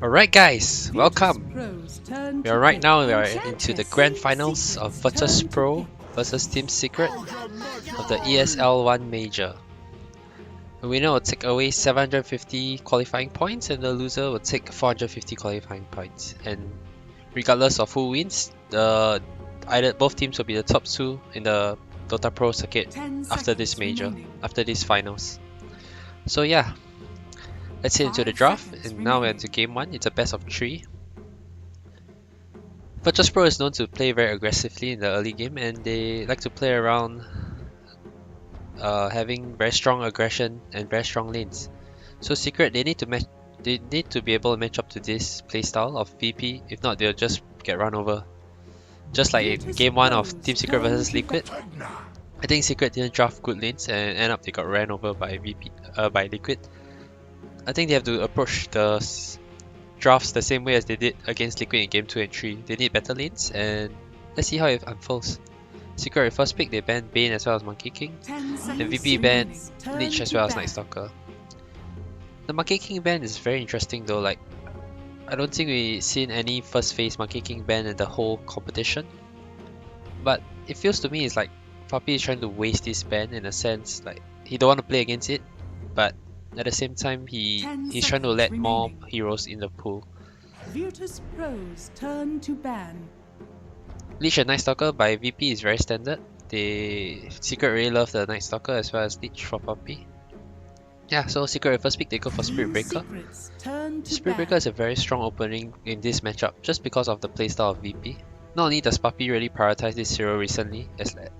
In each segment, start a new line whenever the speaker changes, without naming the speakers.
Alright guys, welcome! We are into the grand finals of Virtus Pro versus Team Secret of the ESL 1 Major. The winner will take away 750 qualifying points and the loser will take 450 qualifying points. And regardless of who wins, both teams will be the top 2 in the Dota Pro circuit after this major, after these finals. So yeah, let's head into the draft, and now we're into game 1. It's a best of 3. Virtus Pro is known to play very aggressively in the early game, and they like to play around having very strong aggression and very strong lanes. So Secret, they need to be able to match up to this playstyle of VP. If not, they'll just get run over. Just like in game 1 of Team Secret versus Liquid, I think Secret didn't draft good lanes and end up they got ran over by Liquid. I think they have to approach the drafts the same way as they did against Liquid in game 2 and 3. They need better lanes, and let's see how it unfolds. Secret at first pick, they banned Bane as well as Monkey King. The VP banned Lich as well as Night Stalker. The Monkey King ban is very interesting though. Like, I don't think we've seen any first phase Monkey King ban in the whole competition. But it feels to me it's like Puppy is trying to waste this ban in a sense. Like, he don't want to play against it, but at the same time he's trying to let more heroes in the pool.
Virtus Pro's turn to ban.
Lich and Night Stalker by VP is very standard. They Secret really love the Night Stalker as well as Lich for Puppy. Yeah, so Secret at first pick, they go for Spirit Breaker. Spirit Breaker is a very strong opening in this matchup just because of the playstyle of VP. Not only does Puppy really prioritize this hero recently,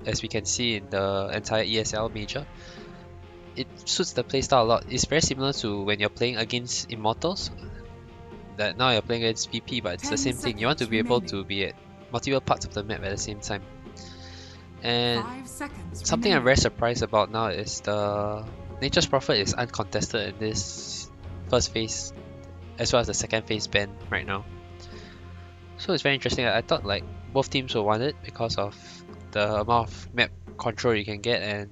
as we can see in the entire ESL major, it suits the playstyle a lot. It's very similar to when you're playing against Immortals. That now you're playing against VP, but it's the same thing. You want to be able to be at multiple parts of the map at the same time. And something I'm very surprised about now is the Nature's Prophet is uncontested in this first phase as well as the second phase ban right now. So it's very interesting. I thought like both teams will want it because of the amount of map control you can get and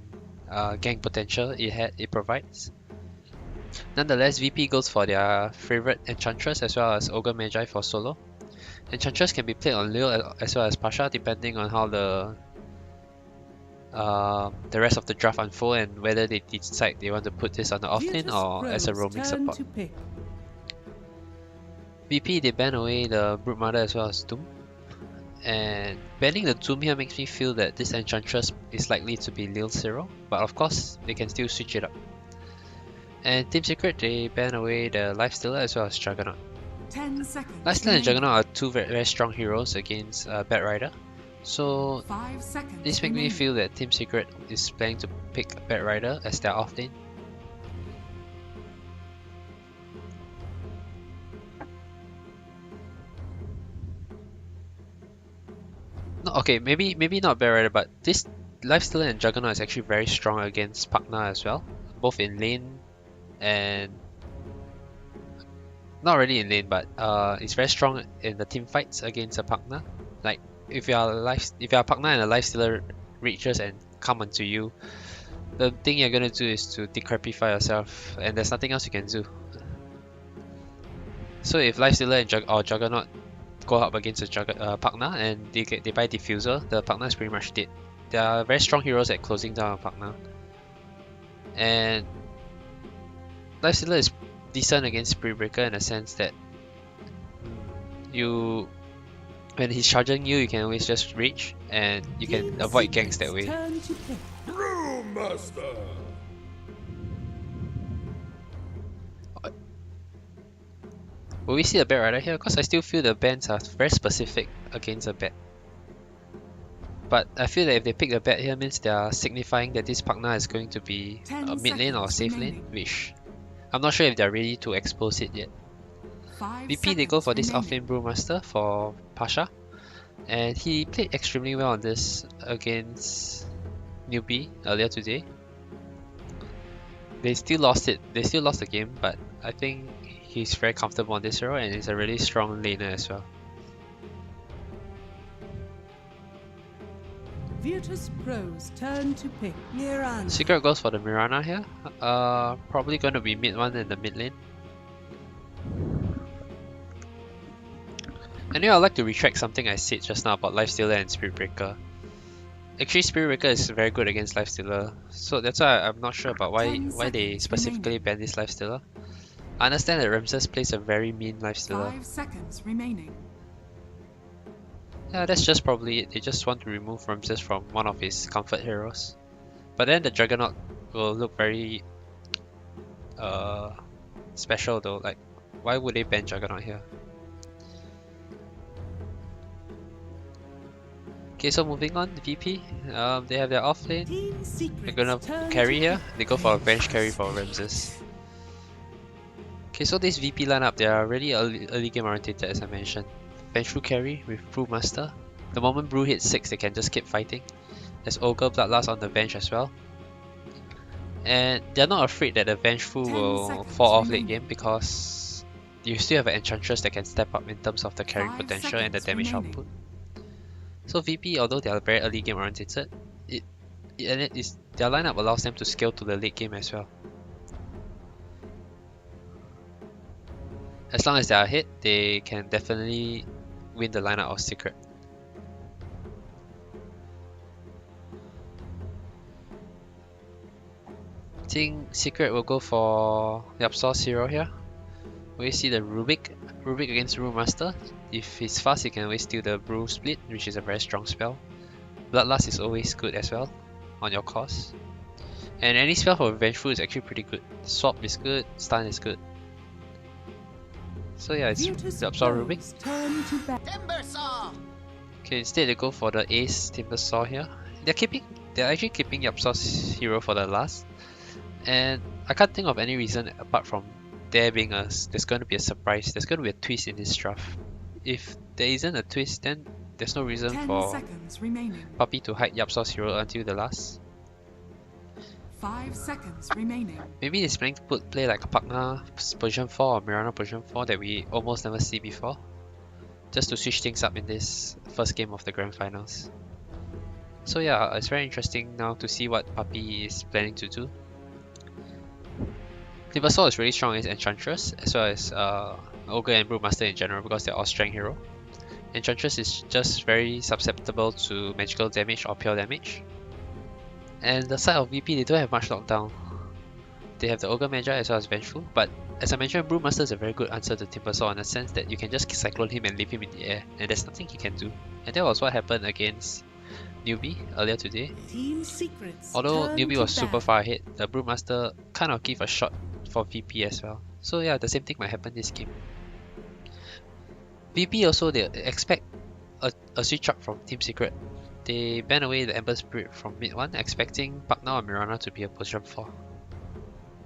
gang potential it provides. Nonetheless, VP goes for their favorite Enchantress as well as Ogre Magi for solo. Enchantress can be played on Lil as well as Pasha depending on how the rest of the draft unfold and whether they decide they want to put this on the offlane or as a roaming support. VP, they ban away the Broodmother as well as Doom. And banning the Doom here makes me feel that this Enchantress is likely to be Lil Zero, but of course they can still switch it up. And Team Secret, they ban away the Lifestealer as well as Juggernaut. Lifestealer and Juggernaut are two very strong heroes against Bat Rider. So this makes me feel that Team Secret is planning to pick Bat Rider as their offlane. No, okay, maybe not Bat Rider, but this Lifestealer and Juggernaut is actually very strong against Pugna as well, both in lane and not really in lane, but it's very strong in the team fights against a Pugna. Like if you are a Pugna and a Lifestealer reaches and come onto you, the thing you're gonna do is to decrepify yourself, and there's nothing else you can do. So if Lifestealer or Juggernaut go up against a Pugna and they buy Diffuser, the Pugna is pretty much dead. They are very strong heroes at closing down a Pugna. And Lifestealer is decent against Spirit Breaker in the sense that when he's charging you, you can always just reach and you can avoid ganks that way. Will we see a Bat Rider here? Because I still feel the bans are very specific against a Bat. But I feel that if they pick the Bat here means they are signifying that this Pugna is going to be a mid lane or a safe lane, which I'm not sure if they're ready to expose it yet. VP, they go for this offlane Brewmaster for Pasha, and he played extremely well on this against Newbie earlier today. They still lost it. They still lost the game, but I think he's very comfortable on this hero and he's a really strong laner as well.
Virtus Pro's turn to pick. Mirana.
Secret goes for the Mirana here. Probably going to be mid one in the mid lane. Anyway, I'd like to retract something I said just now about Lifestealer and Spirit Breaker. Actually, Spirit Breaker is very good against Lifestealer, so that's why I'm not sure about why they specifically ban this Lifestealer. I understand that Ramses plays a very mean Lifestealer.
5 seconds remaining.
Yeah, that's just probably it. They just want to remove Ramses from one of his comfort heroes. But then the Juggernaut will look very special though. Like, why would they ban Juggernaut here? Okay, so moving on, VP. They have their off lane. They're gonna carry here. They go for a bench carry for Ramses. Okay, so this VP lineup, they are really early game oriented as I mentioned. Vengeful carry with Brewmaster. The moment Brew hits 6, they can just keep fighting. There's Ogre Bloodlust on the bench as well. And they're not afraid that the Vengeful will fall off late game because you still have an Enchantress that can step up in terms of the carrying potential and the damage output. So VP, although they are very early game oriented, their lineup allows them to scale to the late game as well. As long as they are ahead, they can definitely win the lineup of Secret. I think Secret will go for the Absol's hero here. We see the Rubik against Brewmaster. If he's fast, he can always steal the Brew Split, which is a very strong spell. Bloodlust is always good as well on your cost. And any spell for Vengeful is actually pretty good. Swap is good, stun is good. So yeah, it's the Absol Rubik. Okay, instead they go for the Ace Timbersaw here. They're actually keeping the Absol's hero for the last. And I can't think of any reason apart from there's going to be a surprise. There's going to be a twist in this draft. If there isn't a twist, then there's no reason for Puppy to hide Yapsa's hero until the last.
5 seconds remaining.
Maybe he's planning to play like a Pagna position 4 or Mirana position 4 that we almost never see before. Just to switch things up in this first game of the Grand Finals. So yeah, it's very interesting now to see what Puppy is planning to do. Timbersaw is really strong against Enchantress, as well as Ogre and Brewmaster in general because they're all strength hero. Enchantress is just very susceptible to magical damage or pure damage. And the side of VP, they don't have much lockdown. They have the Ogre Magi as well as Vengeful, but as I mentioned, Brewmaster is a very good answer to Timbersaw in the sense that you can just cyclone him and leave him in the air, and there's nothing he can do. And that was what happened against Newbie earlier today. Although Newbie was super far ahead, the Brewmaster kind of gave a shot for VP as well. So yeah, the same thing might happen this game. VP also, they expect a switch up from Team Secret. They ban away the Ember Spirit from mid 1, expecting Pagna or Mirana to be a position 4.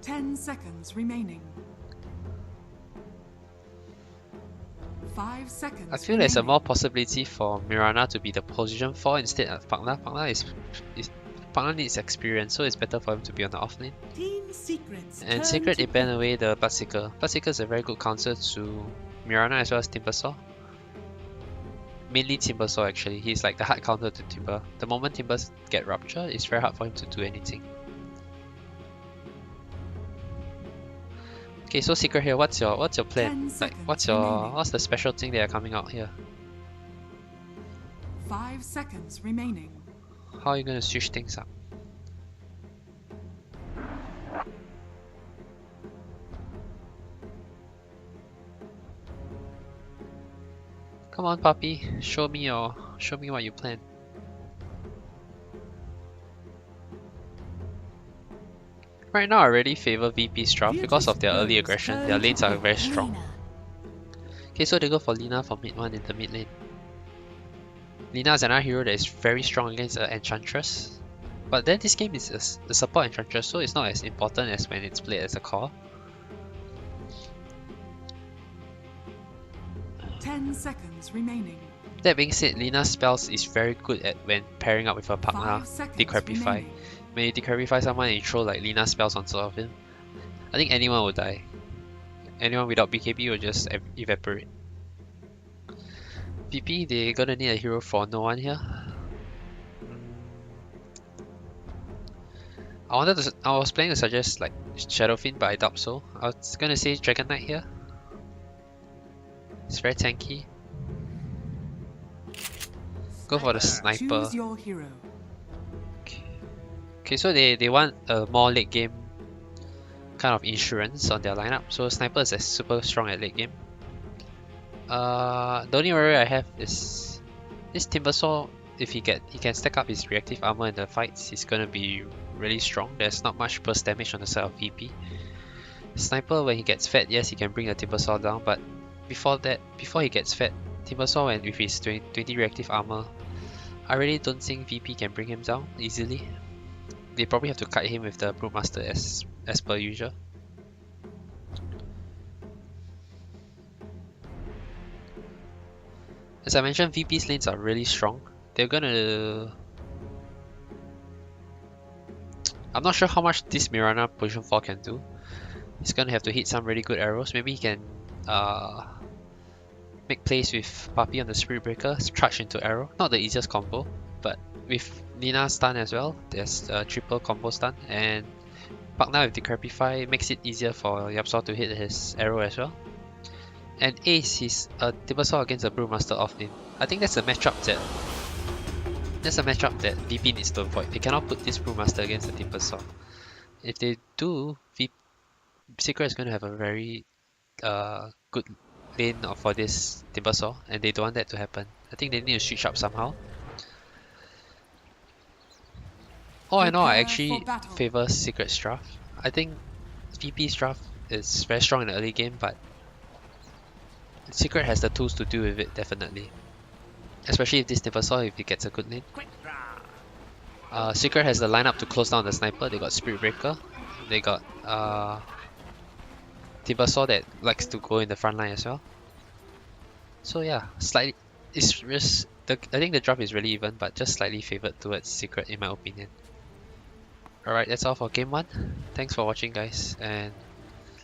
10 seconds remaining. 5 seconds
I feel there's a more possibility for Mirana to be the position 4 instead of Pagna. Pagna needs experience, so it's better for him to be on the offlane. And Secret, they ban away the Bloodseeker. Bloodseeker is a very good counter to Mirana as well as Timbersaw. Mainly Timbersaw actually, he's like the hard counter to Timber. The moment Timbers get Rupture, it's very hard for him to do anything. Okay, so Secret here, what's your plan? Like, what's the special thing that are coming out here?
5 seconds remaining.
How are you gonna switch things up? Come on, Puppy, show me what you plan. Right now, I really favor VP's draft because of their early aggression. Their lanes are very strong. Okay, so they go for Lina for mid 1 in the mid lane. Lina is another hero that is very strong against Enchantress. But then this game is a support Enchantress, so it's not as important as when it's played as a core.
10 seconds remaining.
That being said, Lina's spells is very good at when pairing up with a Pagna, Decrepify. When you Decrepify someone and you throw like Lina spells on top of him, I think anyone will die. Anyone without BKB will just evaporate. VP, they're gonna need a hero for no one here. I was planning to suggest like Shadowfiend, but I doubt so. I was gonna say Dragon Knight here. It's very tanky. Go for the sniper.
Choose your hero.
Okay, so they want a more late game kind of insurance on their lineup. So sniper is super strong at late game. The only worry I have is this Timbersaw. If he can stack up his reactive armor in the fights, he's gonna be really strong. There's not much burst damage on the side of VP. Sniper, when he gets fed, yes, he can bring the Timbersaw down, but before he gets fed, Timbersaw and with his 20 reactive armor, I really don't think VP can bring him down easily. They probably have to cut him with the Brewmaster as per usual. As I mentioned, VP's lanes are really strong. They're gonna... I'm not sure how much this Mirana position 4 can do. He's gonna have to hit some really good arrows. Maybe he can make plays with Papi on the Spirit Breaker, charge into arrow. Not the easiest combo, but with Nina's stun as well, there's a triple combo stun, and Pagna with Decrepify makes it easier for Yapsaw to hit his arrow as well. And Ace, he's a Timbersaw against a Brewmaster offlane. I think that's a matchup that VP needs to avoid. They cannot put this Brewmaster against the Timbersaw. If they do, Secret is going to have a very good lane for this Timbersaw, and they don't want that to happen. I think they need to switch up somehow. All I know, I actually favor Secret's draft. I think VP's draft is very strong in the early game, but Secret has the tools to deal with it, definitely. Especially if this Timbersaw, if he gets a good lane. Secret has the lineup to close down the sniper. They got Spirit Breaker. They got Timbersaw that likes to go in the front line as well. So yeah, slightly, I think the draft is really even, but just slightly favored towards Secret in my opinion. Alright, that's all for game 1. Thanks for watching, guys, and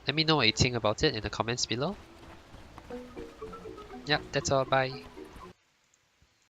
let me know what you think about it in the comments below. Yep, that's all, bye.